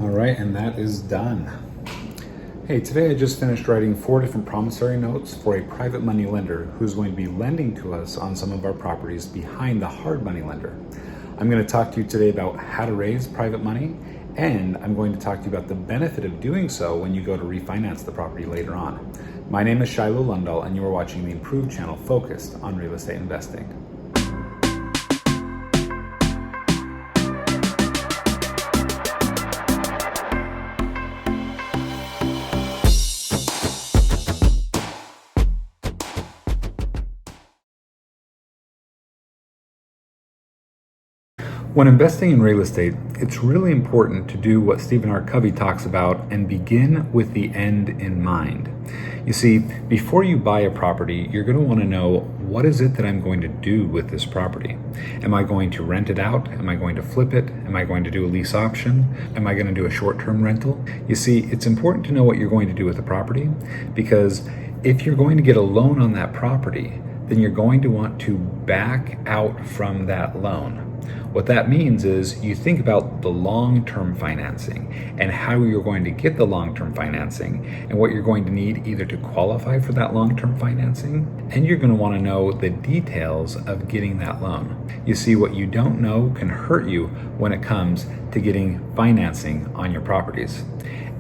All right, and that is done. Hey, today I just finished writing 4 different promissory notes for a private money lender who's going to be lending to us on some of our properties behind the hard money lender. I'm going to talk to you today about how to raise private money, and I'm going to talk to you about the benefit of doing so when you go to refinance the property later on. My name is Shiloh Lundahl, and you are watching the Improved channel focused on real estate investing. When investing in real estate, it's really important to do what Stephen R. Covey talks about and begin with the end in mind. You see, before you buy a property, you're going to want to know, what is it that I'm going to do with this property? Am I going to rent it out? Am I going to flip it? Am I going to do a lease option? Am I going to do a short-term rental? You see, it's important to know what you're going to do with the property, because if you're going to get a loan on that property, then you're going to want to back out from that loan. What that means is you think about the long-term financing and how you're going to get the long-term financing and what you're going to need either to qualify for that long-term financing, and you're going to want to know the details of getting that loan. You see, what you don't know can hurt you when it comes to getting financing on your properties.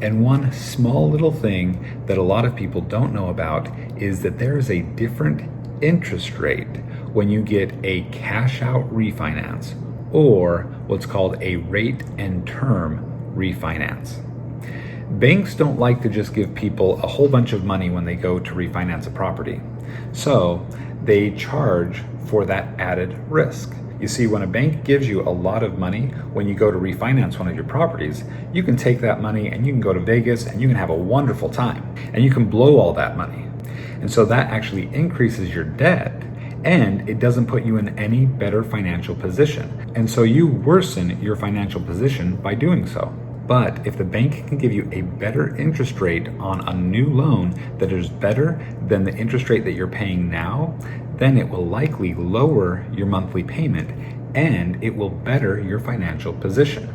And one small little thing that a lot of people don't know about is that there is a different interest rate when you get a cash out refinance or what's called a rate and term refinance. Banks don't like to just give people a whole bunch of money when they go to refinance a property. So they charge for that added risk. You see, when a bank gives you a lot of money when you go to refinance one of your properties, you can take that money and you can go to Vegas and you can have a wonderful time and you can blow all that money. And so that actually increases your debt, and it doesn't put you in any better financial position. And so you worsen your financial position by doing so. But if the bank can give you a better interest rate on a new loan that is better than the interest rate that you're paying now, then it will likely lower your monthly payment and it will better your financial position.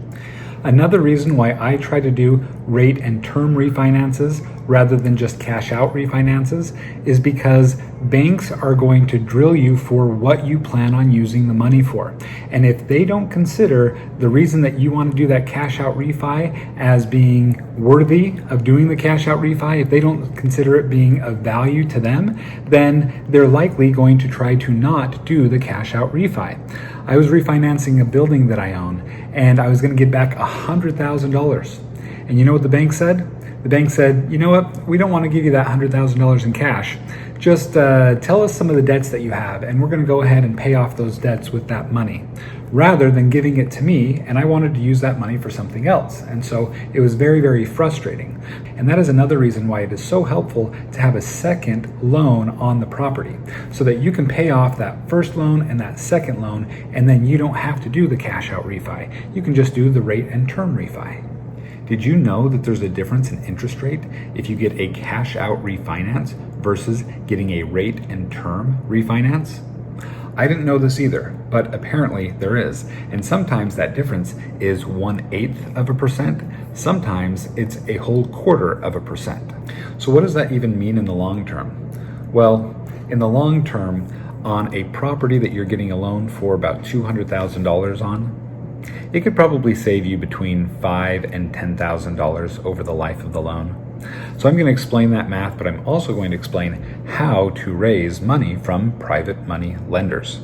Another reason why I try to do rate and term refinances rather than just cash out refinances is because banks are going to drill you for what you plan on using the money for. And if they don't consider the reason that you want to do that cash out refi as being worthy of doing the cash out refi, if they don't consider it being of value to them, then they're likely going to try to not do the cash out refi. I was refinancing a building that I own, and I was going to get back $100,000. And you know what the bank said? The bank said, you know what, we don't want to give you that $100,000 in cash. Just tell us some of the debts that you have, and we're going to go ahead and pay off those debts with that money, rather than giving it to me, and I wanted to use that money for something else. And so it was very, very frustrating. And that is another reason why it is so helpful to have a second loan on the property, so that you can pay off that first loan and that second loan, and then you don't have to do the cash out refi. You can just do the rate and term refi. Did you know that there's a difference in interest rate if you get a cash out refinance versus getting a rate and term refinance? I didn't know this either, but apparently there is. And sometimes that difference is 1/8%. Sometimes it's a whole 1/4%. So what does that even mean in the long term? Well, in the long term, on a property that you're getting a loan for about $200,000 on, it could probably save you between $5,000 and $10,000 over the life of the loan. So I'm going to explain that math, but I'm also going to explain how to raise money from private money lenders.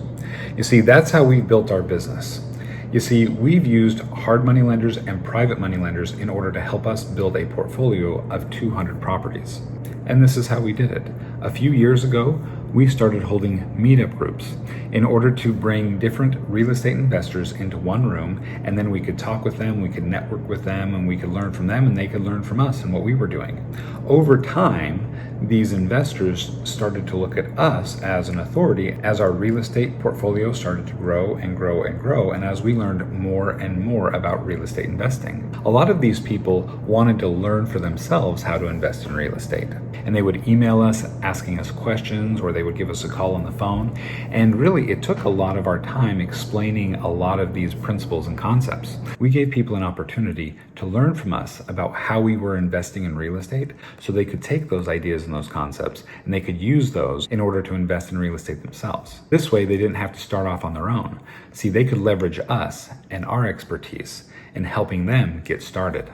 You see, that's how we've built our business. You see, we've used hard money lenders and private money lenders in order to help us build a portfolio of 200 properties. And this is how we did it. A few years ago, we started holding meetup groups in order to bring different real estate investors into one room, and then we could talk with them, we could network with them, and we could learn from them, and they could learn from us and what we were doing. Over time, these investors started to look at us as an authority as our real estate portfolio started to grow and grow and grow, and as we learned more and more about real estate investing. A lot of these people wanted to learn for themselves how to invest in real estate, and they would email us, ask asking us questions, or they would give us a call on the phone. And really, it took a lot of our time explaining a lot of these principles and concepts. We gave people an opportunity to learn from us about how we were investing in real estate, so they could take those ideas and those concepts and they could use those in order to invest in real estate themselves. This way, they didn't have to start off on their own. See, they could leverage us and our expertise in helping them get started.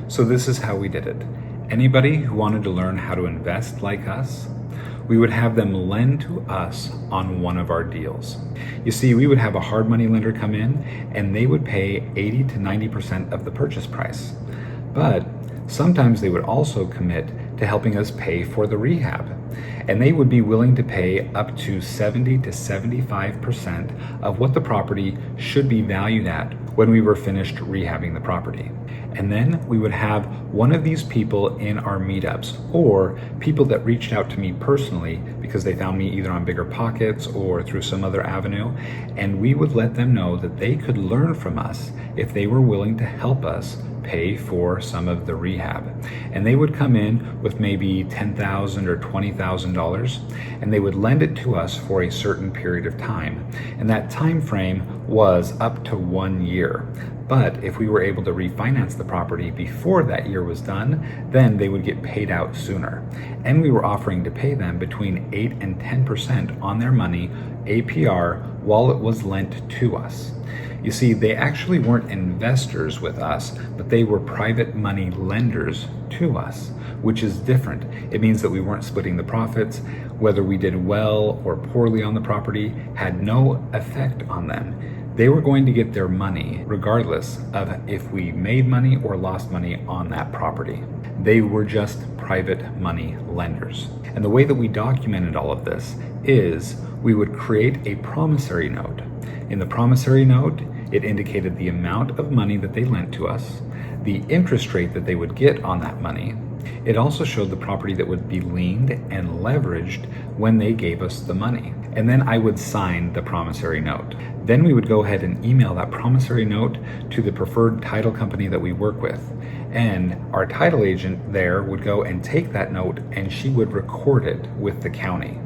So this is how we did it. Anybody who wanted to learn how to invest like us, we would have them lend to us on one of our deals. You see, we would have a hard money lender come in and they would pay 80 to 90% of the purchase price. But sometimes they would also commit to helping us pay for the rehab. And they would be willing to pay up to 70 to 75% of what the property should be valued at when we were finished rehabbing the property. And then we would have one of these people in our meetups, or people that reached out to me personally because they found me either on Bigger Pockets or through some other avenue, and we would let them know that they could learn from us if they were willing to help us pay for some of the rehab. And they would come in with maybe $10,000 or $20,000, and they would lend it to us for a certain period of time. And that time frame was up to 1 year. But if we were able to refinance the property before that year was done, then they would get paid out sooner. And we were offering to pay them between 8 and 10% on their money, APR, while it was lent to us. You see, they actually weren't investors with us, but they were private money lenders to us, which is different. It means that we weren't splitting the profits. Whether we did well or poorly on the property had no effect on them. They were going to get their money regardless of if we made money or lost money on that property. They were just private money lenders. And the way that we documented all of this is we would create a promissory note. In the promissory note, it indicated the amount of money that they lent to us, the interest rate that they would get on that money. It also showed the property that would be liened and leveraged when they gave us the money. And then I would sign the promissory note. Then we would go ahead and email that promissory note to the preferred title company that we work with. And our title agent there would go and take that note and she would record it with the county.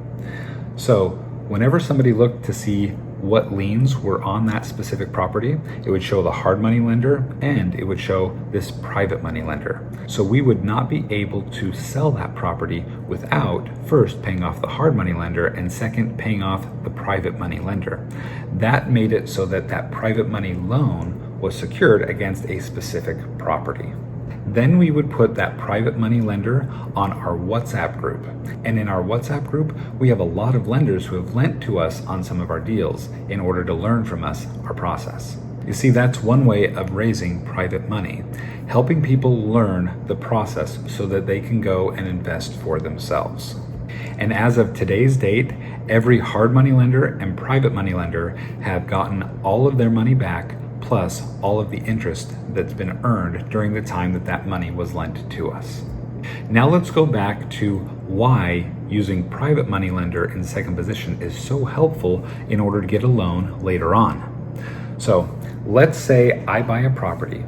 So whenever somebody looked to see what liens were on that specific property, it would show the hard money lender and it would show this private money lender. So we would not be able to sell that property without first paying off the hard money lender and second paying off the private money lender. That made it so that that private money loan was secured against a specific property. Then we would put that private money lender on our WhatsApp group. And in our WhatsApp group, we have a lot of lenders who have lent to us on some of our deals in order to learn from us our process. You see, that's one way of raising private money, helping people learn the process so that they can go and invest for themselves. And as of today's date, every hard money lender and private money lender have gotten all of their money back, plus all of the interest that's been earned during the time that that money was lent to us. Now let's go back to why using private money lender in second position is so helpful in order to get a loan later on. So let's say I buy a property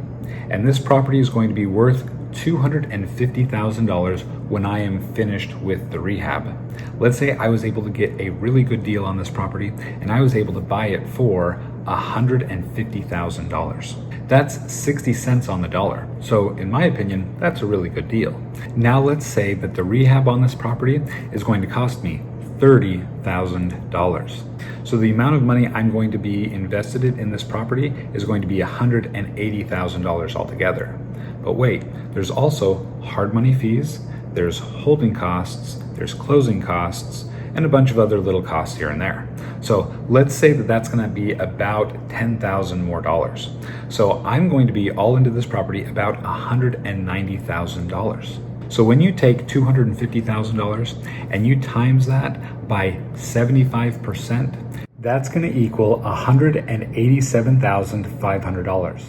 and this property is going to be worth $250,000 when I am finished with the rehab. Let's say I was able to get a really good deal on this property and I was able to buy it for $150,000. That's 60 cents on the dollar. So in my opinion, that's a really good deal. Now let's say that the rehab on this property is going to cost me $30,000. So the amount of money I'm going to be invested in this property is going to be $180,000 altogether. But wait, there's also hard money fees, there's holding costs, there's closing costs, and a bunch of other little costs here and there. So let's say that that's going to be about $10,000 more dollars. So I'm going to be all into this property about $190,000. So when you take $250,000 and you times that by 75%, that's going to equal $187,500.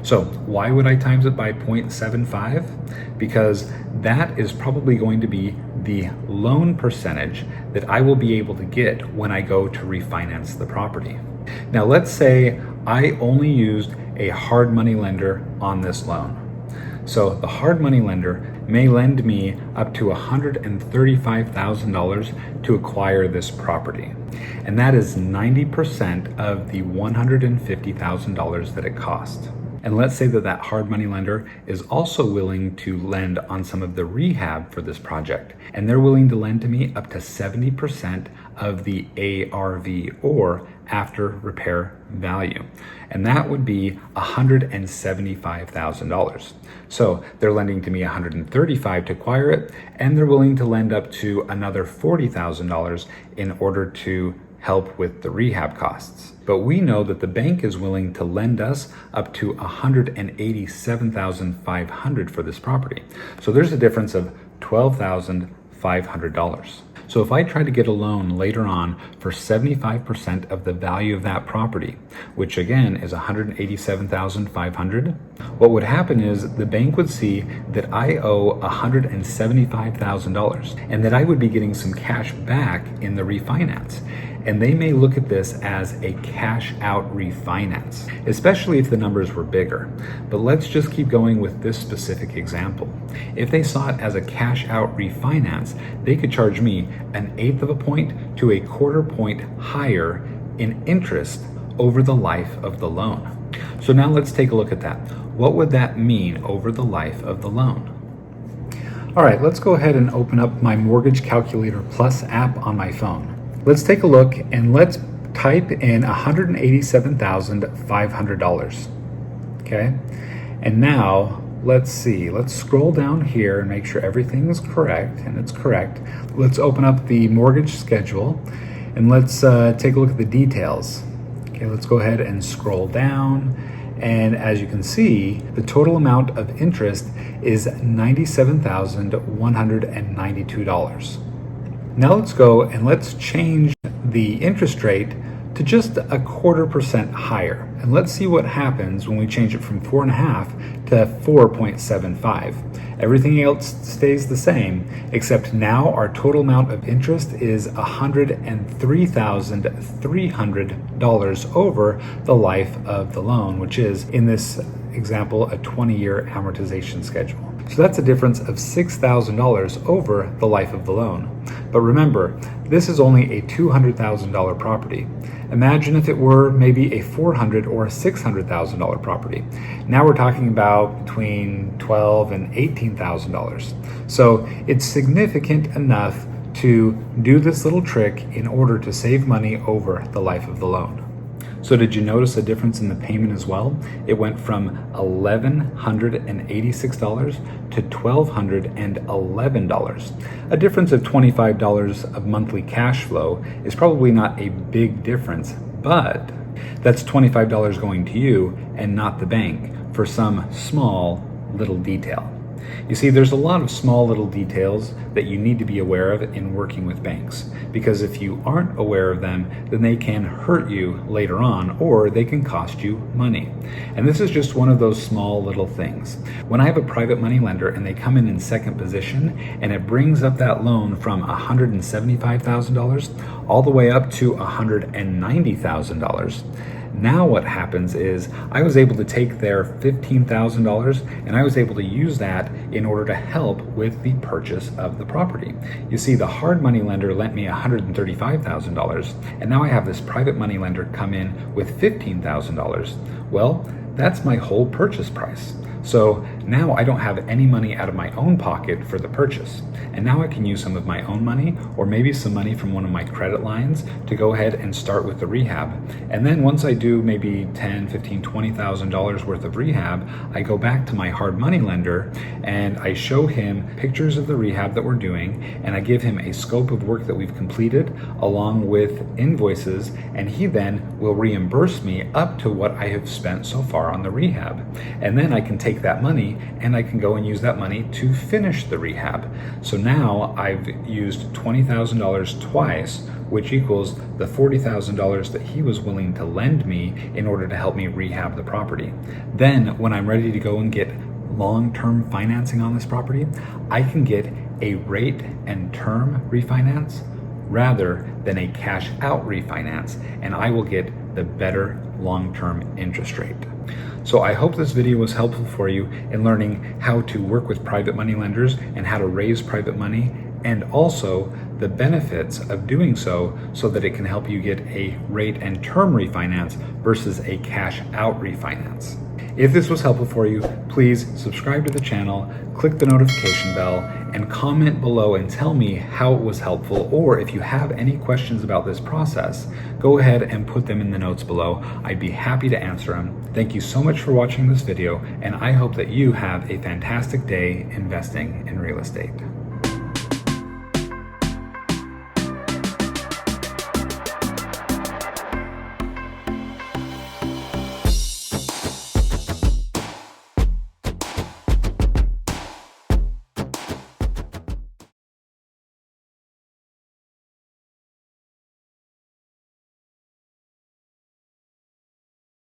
So why would I times it by 0.75? Because that is probably going to be the loan percentage that I will be able to get when I go to refinance the property. Now let's say I only used a hard money lender on this loan. So the hard money lender may lend me up to $135,000 to acquire this property. And that is 90% of the $150,000 that it cost. And let's say that that hard money lender is also willing to lend on some of the rehab for this project. And they're willing to lend to me up to 70% of the ARV, or after repair value. And that would be $175,000. So they're lending to me $135,000 to acquire it, and they're willing to lend up to another $40,000 in order to help with the rehab costs. But we know that the bank is willing to lend us up to $187,500 for this property. So there's a difference of $12,500. So if I try to get a loan later on for 75% of the value of that property, which again is $187,500, what would happen is the bank would see that I owe $175,000 and that I would be getting some cash back in the refinance. And they may look at this as a cash out refinance, especially if the numbers were bigger. But let's just keep going with this specific example. If they saw it as a cash out refinance, they could charge me 1/8 of a point to 1/4 point higher in interest over the life of the loan. So now let's take a look at that. What would that mean over the life of the loan? All right, let's go ahead and open up my Mortgage Calculator Plus app on my phone. Let's take a look and let's type in $187,500. Okay, and now let's see, let's scroll down here and make sure everything is correct, and it's correct. Let's open up the mortgage schedule and let's take a look at the details. Okay, let's go ahead and scroll down. And as you can see, the total amount of interest is $97,192. Now let's go and let's change the interest rate to just 1/4% higher. And let's see what happens when we change it from 4.5 to 4.75. Everything else stays the same, except now our total amount of interest is $103,300 over the life of the loan, which is, in this example, a 20-year amortization schedule. So that's a difference of $6,000 over the life of the loan. But remember, this is only a $200,000 property. Imagine if it were maybe a $400,000 or a $600,000 property. Now we're talking about between $12,000 and $18,000. So it's significant enough to do this little trick in order to save money over the life of the loan. So did you notice a difference in the payment as well? It went from $1,186 to $1,211. A difference of $25 of monthly cash flow is probably not a big difference, but that's $25 going to you and not the bank for some small little detail. You see, there's a lot of small little details that you need to be aware of in working with banks, because if you aren't aware of them, then they can hurt you later on, or they can cost you money. And this is just one of those small little things. When I have a private money lender and they come in second position and it brings up that loan from $175,000 all the way up to $190,000, now what happens is I was able to take their $15,000 and I was able to use that in order to help with the purchase of the property. You see, the hard money lender lent me $135,000, and now I have this private money lender come in with $15,000. Well, that's my whole purchase price. So now I don't have any money out of my own pocket for the purchase. And now I can use some of my own money, or maybe some money from one of my credit lines, to go ahead and start with the rehab. And then once I do maybe $10,000, $15,000, $20,000 worth of rehab, I go back to my hard money lender and I show him pictures of the rehab that we're doing, and I give him a scope of work that we've completed along with invoices, and he then will reimburse me up to what I have spent so far on the rehab. And then I can take that money and I can go and use that money to finish the rehab. So now I've used $20,000 twice, which equals the $40,000 that he was willing to lend me in order to help me rehab the property. Then when I'm ready to go and get long-term financing on this property, I can get a rate and term refinance rather than a cash out refinance, and I will get the better long-term interest rate. So I hope this video was helpful for you in learning how to work with private money lenders and how to raise private money, and also the benefits of doing so that it can help you get a rate and term refinance versus a cash out refinance. If this was helpful for you, please subscribe to the channel, click the notification bell, and comment below and tell me how it was helpful, or if you have any questions about this process, go ahead and put them in the notes below. I'd be happy to answer them. Thank you so much for watching this video, and I hope that you have a fantastic day investing in real estate.